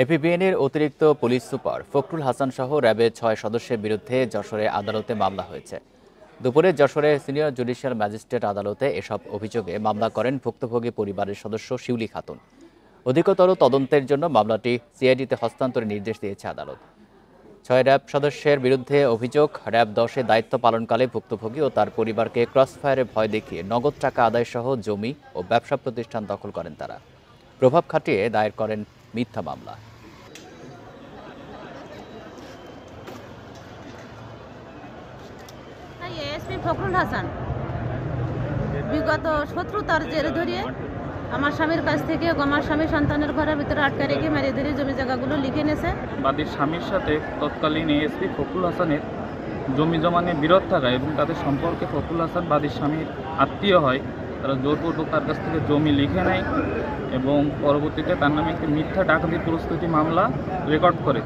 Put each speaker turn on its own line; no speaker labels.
এপিবিএনের অতিরিক্ত police super Fakhrul Hasan সহ র্যাবের ৬ সদস্যের বিরুদ্ধে যশোরে আদালতে মামলা হয়েছে। দুপুরে যশোরে সিনিয়র জুডিশিয়াল ম্যাজিস্ট্রেট আদালতে এসব অভিযোগে মামলা করেন ভুক্তভোগী পরিবারের সদস্য শিউলি খাতুন। অধিকতর তদন্তের জন্য মামলাটি সিআইডিতে হস্তান্তরের নির্দেশ দিয়েছে আদালত। ৬ র্যাব সদস্যের বিরুদ্ধে অভিযোগ, র্যাব ১০-এ দায়িত্ব পালনকালে ভুক্তভোগী ও তার পরিবারকে ক্রসফায়ারে ভয় দেখিয়ে নগদ টাকা আদায়সহ জমি ও ব্যবসা প্রতিষ্ঠান দখল করেন তারা। প্রভাব খাটিয়ে দায়ের করেন মিথ্যা মামলা।
এএসপি ফখরুল হাসান বিগত শত্রুতার জের ধরে আমার স্বামীর কাছ থেকে আমার স্বামী সন্তানের ঘরের ভিতরে আটকা রেখে মেরে ধরে জমি জায়গাগুলো লিখে নিয়েছে।
বাদীর স্বামীর সাথে তৎকালীন এএসপি ফখরুল হাসানের জমি জমা নিয়ে বিরোধ থাকা এবং তাদের সম্পর্কে ফখরুল হাসান বাদীর স্বামীর আত্মীয় হয়, তারা জোরপূর্বক তার কাছ থেকে জমি লিখে নেয় এবং পরবর্তীতে তার নামে একটি মিথ্যা ডাকাতি প্রস্তুতি মামলা রেকর্ড করে।